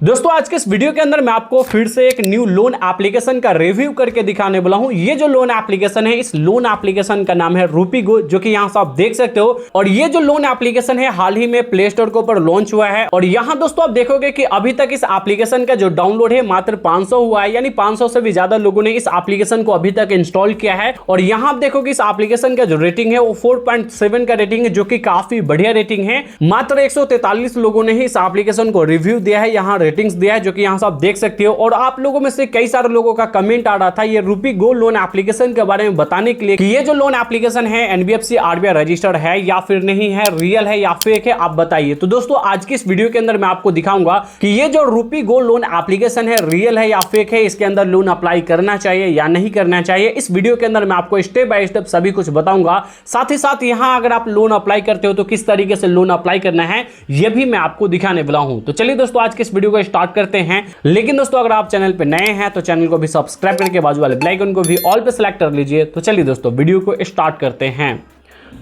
दोस्तों आज के इस वीडियो के अंदर मैं आपको फिर से एक न्यू लोन एप्लीकेशन का रिव्यू करके दिखाने वाला हूं। ये जो लोन एप्लीकेशन है, इस लोन एप्लीकेशन का नाम है रूपीगो, जो कि यहां से आप देख सकते हो। और ये जो लोन एप्लीकेशन है हाल ही में प्ले स्टोर के ऊपर लॉन्च हुआ है। और यहां दोस्तों आप देखोगे कि अभी तक इस एप्लीकेशन का जो डाउनलोड है मात्र 500 हुआ है, यानी 500 से भी ज्यादा लोगों ने इस एप्लीकेशन को अभी तक इंस्टॉल किया है। और यहां आप देखोगे इस एप्लीकेशन का जो रेटिंग है वो 4.7 का रेटिंग है, जो कि काफी बढ़िया रेटिंग है। मात्र 143 लोगों ने ही इस एप्लीकेशन को रिव्यू दिया है, यहाँ रेटिंग्स दिया है, जो कि यहां से आप देख सकते हो। और आप लोगों में से कई सारे लोगों का कमेंट आ रहा था ये रूपीगो लोन एप्लीकेशन के बारे में बताने के लिए कि ये जो लोन एप्लीकेशन है एनबीएफसी आरबीआई रजिस्टर्ड है या फिर नहीं है, रियल है या फेक है, आप बताइए। तो दोस्तों आज की इस वीडियो के अंदर मैं आपको दिखाऊंगा कि ये जो रूपीगो लोन एप्लीकेशन है रियल है या फेक है, इसके अंदर लोन अप्लाई करना चाहिए या नहीं करना चाहिए। इस वीडियो के अंदर मैं आपको स्टेप बाय स्टेप सभी कुछ बताऊंगा। साथ ही साथ यहां अगर आप लोन अप्लाई करते हो तो किस तरीके से लोन अप्लाई करना है यह भी मैं आपको दिखाने वाला हूं। तो चलिए दोस्तों आज के इस वीडियो को स्टार्ट करते हैं। लेकिन दोस्तों अगर आप चैनल पे नए हैं तो चैनल को भी सब्सक्राइब करके बाजू वाले बेल आइकन को भी ऑल पे सेलेक्ट कर लीजिए। तो चलिए दोस्तों वीडियो को स्टार्ट करते हैं।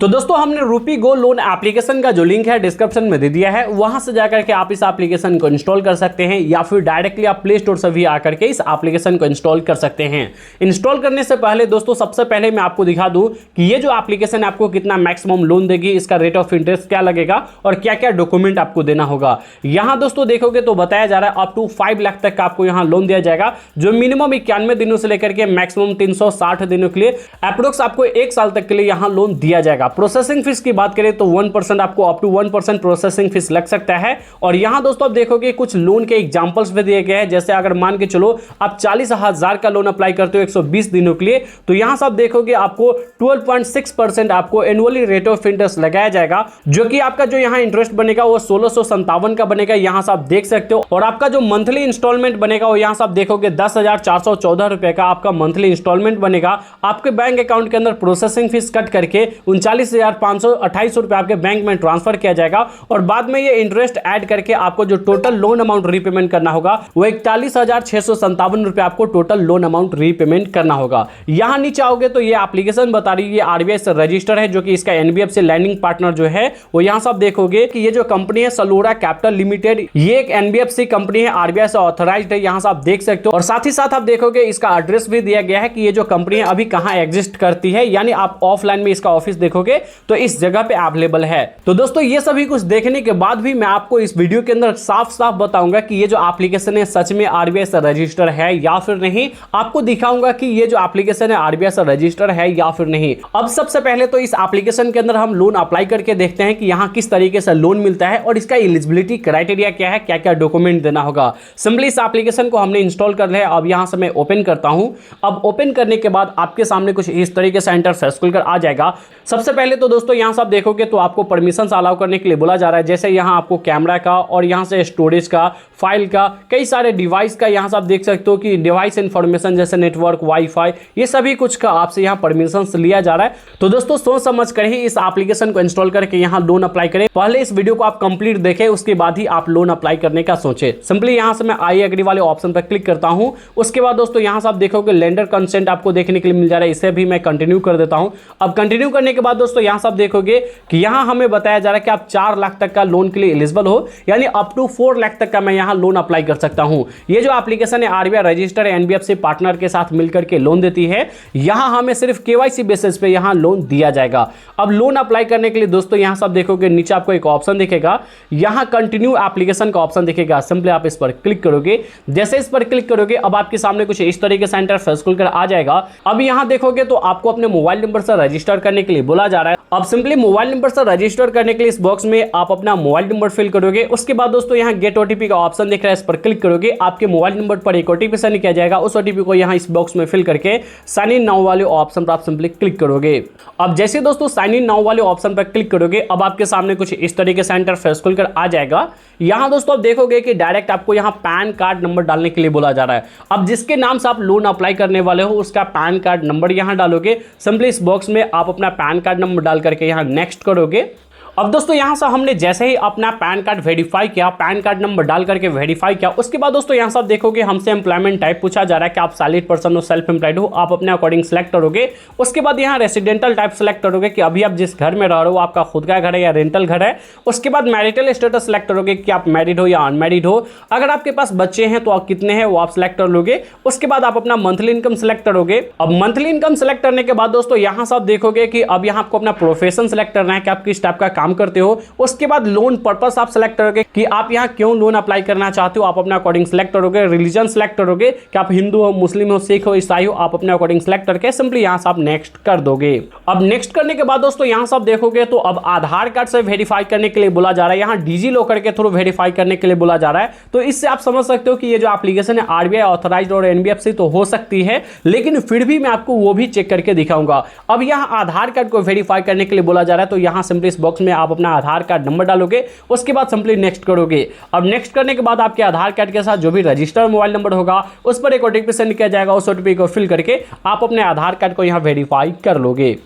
तो दोस्तों हमने रूपीगो लोन एप्लीकेशन का जो लिंक है डिस्क्रिप्शन में दे दिया है, वहां से जाकर के आप इस एप्लीकेशन को इंस्टॉल कर सकते हैं या फिर डायरेक्टली आप प्ले स्टोर से भी आकर के इस एप्लीकेशन को इंस्टॉल कर सकते हैं। इंस्टॉल करने से पहले दोस्तों सबसे पहले मैं आपको दिखा दूं कि ये जो एप्लीकेशन आपको कितना मैक्सिमम लोन देगी, इसका रेट ऑफ इंटरेस्ट क्या लगेगा और क्या क्या डॉक्यूमेंट आपको देना होगा। यहां दोस्तों देखोगे तो बताया जा रहा है अप टू 5 लाख तक का आपको यहां लोन दिया जाएगा, जो मिनिमम 91 दिनों से लेकर के मैक्सिमम 360 दिनों के लिए अप्रोक्स आपको 1 साल तक के लिए यहां लोन दिया जाएगा। प्रोसेसिंग फीस की बात करें तो 1% आपको अप टू 1% प्रोसेसिंग फीस लग सकता है। और यहां दोस्तों आप देखोगे कुछ लोन के एग्जांपल्स भी दिए गए हैं, जैसे अगर मान के चलो आप 40,000 का लोन अप्लाई करते हो 120 दिनों के लिए, तो यहां से आप देखोगे आपको 12.6% आपको एनुअली रेट ऑफ इंटरेस्ट लगाया जाएगा, जो कि आपका जो यहां इंटरेस्ट बनेगा वो 1657 का बनेगा, यहां से आप देख सकते हो। और आपका जो मंथली इंस्टॉलमेंट बनेगा वो यहां से आप देखोगे 10,414 रुपए का आपका मंथली इंस्टॉलमेंट बनेगा। आपके बैंक अकाउंट के अंदर प्रोसेसिंग फीस कट करके 39,528 रुपए आपके बैंक में ट्रांसफर किया जाएगा। और बाद में ये इंटरेस्ट ऐड करके आपको जो टोटल लोन अमाउंट रीपेमेंट करना होगा वो 41,657 रुपए आपको टोटल लोन अमाउंट रीपेमेंट करना होगा। यहां नीचे आओगे तो ये एप्लीकेशन बता रही है आरबीआई से रजिस्टर है, जो कि इसका एनबीएफसी लैंडिंग पार्टनर जो है वो यहां से आप देखोगे कि ये जो कंपनी है सलोरा कैपिटल लिमिटेड, ये एक एनबीएफसी कंपनी है, आरबीआई से ऑथराइज्ड है, यहां से आप देख सकते हो। और साथ ही साथ आप देखोगे इसका एड्रेस भी दिया गया है कि ये जो कंपनी है अभी कहां एग्जिस्ट करती है, यानी आप ऑफलाइन में इसका ऑफिस देखोगे तो इस जगह पे अवेलेबल है। तो दोस्तों ये सभी कुछ देखने के बाद भी मैं आपको इस वीडियो के अंदर साफ साफ बताऊंगा कि ये जो एप्लीकेशन है सच में आरबीआई से रजिस्टर है या फिर नहीं। आपको दिखाऊंगा कि ये जो एप्लीकेशन है आरबीआई से रजिस्टर है या फिर नहीं। अब सबसे पहले तो इस एप्लीकेशन के अंदर हम लोन अप्लाई करके देखते हैं कि यहां किस तरीके से लोन मिलता है और इसका एलिजिबिलिटी क्राइटेरिया क्या है, क्या क्या डॉक्यूमेंट देना होगा। सिंपली इस एप्लीकेशन को हमने इंस्टॉल कर लिया है। अब यहां से मैं ओपन करता हूं। अब ओपन करने के बाद आपके सामने कुछ इस तरीके से इंटरफेस खुलकर आ जाएगा। सबसे पहले तो दोस्तों यहां से आप देखोगे तो आपको परमिशन अलाउ करने के लिए बोला जा रहा है, जैसे यहां आपको कैमरा का और यहां से स्टोरेज का, फाइल का, कई सारे डिवाइस का, यहां से आप देख सकते हो कि डिवाइस इंफॉर्मेशन जैसे नेटवर्क, वाईफाई, ये सभी कुछ का आपसे यहां परमिशन लिया जा रहा है। तो दोस्तों सोच समझ कर ही इस एप्लीकेशन को इंस्टॉल करके यहां लोन अप्लाई करें। पहले इस वीडियो को आप कंप्लीट देखें, उसके बाद ही आप लोन अप्लाई करने का सोचें। सिंपली यहां से मैं आई एग्री वाले ऑप्शन पर क्लिक करता हूं। उसके बाद दोस्तों यहां से आप देखोगे लेंडर कंसेंट आपको देखने के लिए मिल जा रहा है, इसे भी मैं कंटिन्यू कर देता हूं। अब कंटिन्यू करने के बाद दोस्तों यहां से आप देखोगे कि यहां हमें बताया जा रहा है कि आप 4 लाख तक का लोन के लिए एलिजिबल हो, यानी अप टू 4 लाख तक का मैं यहां लोन अप्लाई कर सकता हूं। ये जो एप्लीकेशन है आरबीआई रजिस्टर एनबीएफसी पार्टनर के साथ मिलकर के लोन देती है। यहां हमें सिर्फ केवाईसी बेसिस पे यहां लोन दिया जाएगा। अब लोन अप्लाई करने के लिए दोस्तों यहां से आप देखोगे नीचे आपको एक ऑप्शन दिखेगा, यहां कंटिन्यू एप्लीकेशन का ऑप्शन दिखेगा। सिंपली आप इस पर क्लिक करोगे। जैसे इस पर क्लिक करोगे अब आपके सामने कुछ इस तरीके से इंटरफेस खुलकर आ जाएगा। अब यहां देखोगे तो आपको अपने मोबाइल नंबर से रजिस्टर करने के लिए बोला जा रहा है। अब सिंपली मोबाइल नंबर से रजिस्टर करने के लिए इस बॉक्स में आप अपना मोबाइल नंबर फिल करोगे। उसके बाद दोस्तों यहां गेट ओटीपी का ऑप्शन दिख रहा है, इस पर क्लिक करोगे। आपके मोबाइल नंबर पर एक ओटीपी सेंड किया जाएगा। उस ओटीपी को यहां इस बॉक्स में फिल करके साइन इन नाउ वाले ऑप्शन पर आप सिंपली क्लिक करोगे। अब जैसे दोस्तों साइन इन नाउ वाले ऑप्शन पर क्लिक करोगे अब आपके सामने कुछ इस तरीके से इंटरफेस खुलकर आ जाएगा। यहां दोस्तों आप देखोगे कि डायरेक्ट आपको यहां पैन कार्ड नंबर डालने के लिए बोला जा रहा है। अब जिसके नाम से आप लोन अप्लाई करने वाले हो उसका पैन कार्ड नंबर यहां डालोगे। सिंपली इस बॉक्स में आप अपना पैन कार्ड नंबर डाल करके यहां नेक्स्ट करोगे। अब दोस्तों यहां से हमने जैसे ही अपना पैन कार्ड वेरीफाई किया, पैन कार्ड नंबर डाल करके वेरीफाई किया, उसके बाद दोस्तों यहां से आप देखोगे हमसे एम्प्लॉयमेंट टाइप पूछा जा रहा है कि आप सैलरीड पर्सन हो, सेल्फ एम्प्लॉयड हो, आप अपने अकॉर्डिंग सेलेक्ट करोगे। उसके बाद यहां रेसिडेंटल टाइप सेलेक्ट करोगे कि अभी आप जिस घर में रह रहे हो आपका खुद का घर है या रेंटल घर है। उसके बाद मैरिटल स्टेटस सेलेक्ट करोगे कि आप मैरिड हो या अनमैरिड हो। अगर आपके पास बच्चे हैं तो आप कितने हैं वो आप सेलेक्ट कर लोगे। उसके बाद आप अपना मंथली इनकम सेलेक्ट करोगे। अब मंथली इनकम सेलेक्ट करने के बाद दोस्तों यहां से आप देखोगे कि अब यहां आपको अपना प्रोफेशन सेलेक्ट करना है कि आप किस टाइप का काम करते हो। उसके बाद लोन पर्पस आप सेलेक्ट करोगे कि आप यहां क्यों लोन अप्लाई करना चाहते हो, आप अपने अकॉर्डिंग सेलेक्ट करोगे। रिलीजन सेलेक्ट करोगे कि आप हिंदू हो, मुस्लिम हो, सिख हो, ईसाई हो, आप अपने अकॉर्डिंग सेलेक्ट करके सिंपली यहां से आप नेक्स्ट कर दोगे। अब नेक्स्ट करने के बाद दोस्तों यहां से आप देखोगे तो अब आधार कार्ड से वेरीफाई करने के लिए बोला जा रहा है, यहां डिजी लॉकर के थ्रू वेरीफाई करने के लिए बोला जा रहा है। तो इससे आप समझ सकते हो कि ये जो एप्लीकेशन है आरबीआई ऑथराइज्ड और एनबीएफसी तो हो सकती है, लेकिन फिर भी मैं आपको वो भी चेक करके दिखाऊंगा। अब यहां आधार कार्ड को वेरीफाई करने के लिए बोला जा रहा है, तो यहां सिंपली इस बॉक्स में आप अपना आधार कार्ड नंबर डालोगे। उसके बाद सिंपली नेक्स्ट करोगे। अब नेक्स्ट करने के बाद आपके आधार कार्ड के साथ जो भी रजिस्टर्ड मोबाइल नंबर होगा उस पर एक ओटीपी सेंड किया जाएगा। उस ओटीपी को फिल करके आप अपने आधार कार्ड को यहां वेरीफाई कर लोगे।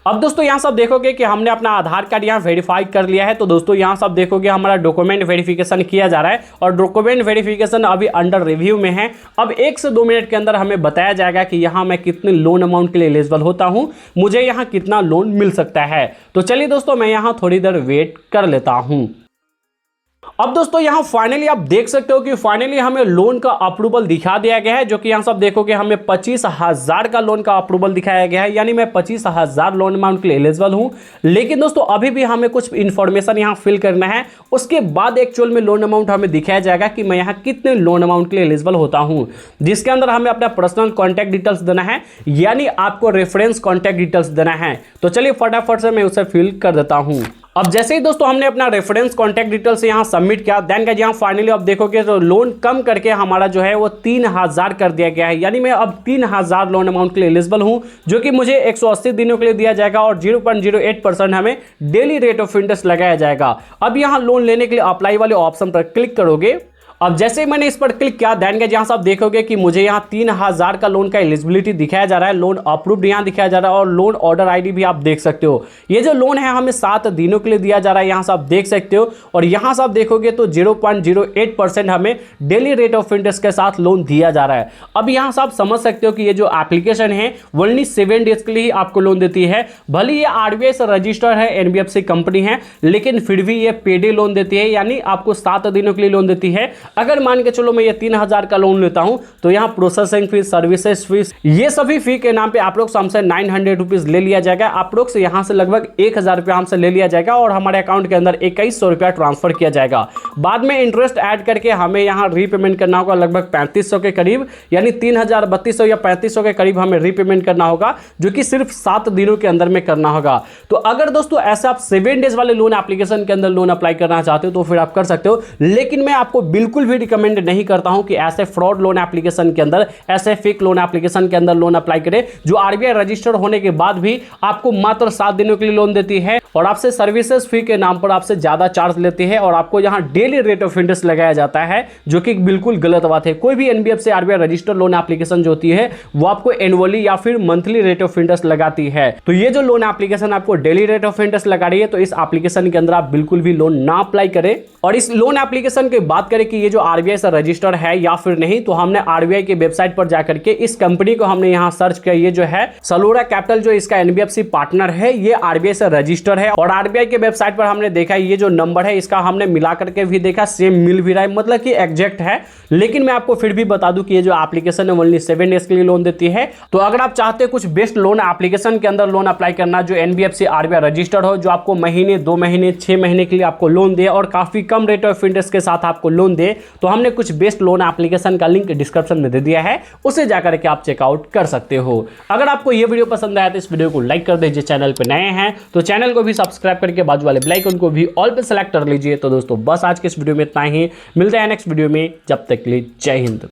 अब दोस्तों यहां सब देखोगे कि हमने अपना आधार कार्ड यहां वेरीफाई कर लिया है। तो दोस्तों यहां सब देखोगे हमारा डॉक्यूमेंट वेरिफिकेशन किया जा रहा है और डॉक्यूमेंट वेरिफिकेशन अभी अंडर रिव्यू में है। अब 1 से 2 मिनट के अंदर हमें बताया जाएगा कि यहां मैं कितने लोन अमाउंट के लिए एलिजिबल होता हूं, मुझे यहां कितना लोन मिल सकता है। तो चलिए दोस्तों मैं यहां थोड़ी देर वेट कर लेता हूं। अब दोस्तों यहां फाइनली आप देख सकते हो कि फाइनली हमें लोन का अप्रूवल दिखा दिया गया है, जो कि यहां सब देखोगे हमें 25,000 का लोन का अप्रूवल दिखाया गया है, यानी मैं 25,000 लोन अमाउंट के लिए एलिजिबल हूं। लेकिन दोस्तों अभी भी हमें कुछ इंफॉर्मेशन यहां फिल करना है, उसके बाद एक्चुअल में लोन अमाउंट हमें दिखाया जाएगा कि मैं यहां कितने लोन अमाउंट के लिए एलिजिबल होता हूं, जिसके अंदर हमें अपना पर्सनल कॉन्टैक्ट डिटेल्स देना है, यानी आपको रेफरेंस कॉन्टैक्ट डिटेल्स देना है। तो चलिए फटाफट से मैं उसे फिल कर देता हूं। अब जैसे ही दोस्तों हमने अपना रेफरेंस कॉन्टैक्ट डिटेल्स यहां सबमिट किया, देन गाइस यहां फाइनली आप देखोगे तो लोन कम करके हमारा जो है वो 3,000 कर दिया गया है, यानी मैं अब 3,000 लोन अमाउंट के लिए एलिजिबल हूं, जो कि मुझे 180 दिनों के लिए दिया जाएगा और 0.08% हमें डेली रेट ऑफ इंटरेस्ट लगाया जाएगा। अब यहां लोन लेने के लिए अप्लाई वाले ऑप्शन पर क्लिक करोगे। अब जैसे ही मैंने इस पर क्लिक किया, देन गाइस यहां से आप देखोगे कि मुझे यहां 3,000 का लोन का एलिजिबिलिटी दिखाया जा रहा है, लोन अप्रूव्ड यहां दिखाया जा रहा है और लोन ऑर्डर आईडी भी आप देख सकते हो। ये जो लोन है हमें 7 दिनों के लिए दिया जा रहा है, यहां से आप देख सकते हो। और यहां से आप देखोगे तो 0.08% हमें डेली रेट ऑफ इंटरेस्ट के साथ लोन दिया जा रहा है। अब यहां से आप समझ सकते हो कि ये जो एप्लीकेशन है ओनली 7 डेज के लिए ही आपको लोन देती है। भले ये आरबीआई से रजिस्टर्ड है, एनबीएफसी कंपनी है, लेकिन फिर भी ये पेडे लोन देती है, यानी आपको 7 दिनों के लिए लोन देती है। अगर मान के चलो मैं ये 3,000 का लोन लेता हूं तो यहां प्रोसेसिंग फीस, सर्विसेज फीस, ये सभी फी के नाम पे अप्रोक्स हमसे 900 रुपीज ले लिया जाएगा। अप्रोक्स यहां से लगभग 1,000 रुपया हमसे ले लिया जाएगा और हमारे अकाउंट के अंदर 2,100 रुपया ट्रांसफर किया जाएगा। बाद में इंटरेस्ट ऐड करके हमें यहां रीपेमेंट करना होगा लगभग 3,500 के करीब, यानी 3,300 या 3,500 के करीब हमें रीपेमेंट करना होगा, जो कि सिर्फ 7 दिनों के अंदर में करना होगा। तो अगर दोस्तों ऐसा आप 7 डेज वाले लोन एप्लीकेशन के अंदर लोन अप्लाई करना चाहते हो तो फिर आप कर सकते हो, लेकिन मैं आपको बिल्कुल भी रिकमेंड नहीं करता हूं कि ऐसे फ्रॉड लोन एप्लीकेशन के अंदर, ऐसे फेक लोन एप्लीकेशन के अंदर लोन अप्लाई करें, जो आरबीआई रजिस्टर्ड होने के बाद भी आपको मात्र 7 दिनों के लिए लोन देती है और आपसे सर्विसेज फी के नाम पर आपसे ज्यादा चार्ज लेती है और आपको यहां डेली रेट ऑफ इंटरेस्ट लगाया जाता है, जो कि बिल्कुल गलत बात है। कोई भी NBFC RBI registered loan application जो होती है वो आपको एनुअली या फिर मंथली रेट ऑफ इंटरेस्ट लगाती है। तो ये जो लोन एप्लीकेशन आपको डेली रेट ऑफ इंटरेस्ट लगा रही है, तो इस एप्लीकेशन के अंदर आप बिल्कुल भी लोन ना अप्लाई करें। और इस लोन एप्लीकेशन की बात करें कि ये जो आरबीआई से रजिस्टर्ड है या फिर नहीं, तो हमने आरबीआई की वेबसाइट पर जाकर के इस कंपनी को हमने यहां सर्च किया। ये जो है सलोरा कैपिटल, जो इसका एनबीएफसी पार्टनर है, ये आरबीआई से रजिस्टर्ड है और आरबीआई के वेबसाइट पर हमने देखा ये जो नंबर है इसका हमने मिला करके भी देखा, सेम मिल भी रहा है, मतलब कि एग्जैक्ट है। लेकिन मैं आपको फिर भी बता दूं कि ये जो एप्लीकेशन है ओनली 7 डेज के लिए लोन देती है। तो अगर आप चाहते हैं कुछ बेस्ट लोन एप्लीकेशन के अंदर लोन अप्लाई करना जो एनबीएफसी आरबीआई रजिस्टर्ड हो, जो आपको महीने, 2 महीने, 6 महीने के लिए आपको लोन दे और काफी कम रेट ऑफ इंटरेस्ट के साथ आपको लोन दे, तो हमने कुछ बेस्ट लोन एप्लीकेशन का लिंक डिस्क्रिप्शन में दे दिया है, उसे जाकर के आप चेकआउट कर सकते हो। अगर आपको यह वीडियो पसंद आया तो इस वीडियो को लाइक कर दीजिए, चैनल पे नए हैं तो चैनल को भी सब्सक्राइब करके बाजू वाले बेल आइकन को भी ऑल पे सेलेक्ट कर लीजिए। तो दोस्तों बस आज के इस वीडियो में इतना ही, मिलते हैं नेक्स्ट वीडियो में, जब तक के लिए जय हिंद।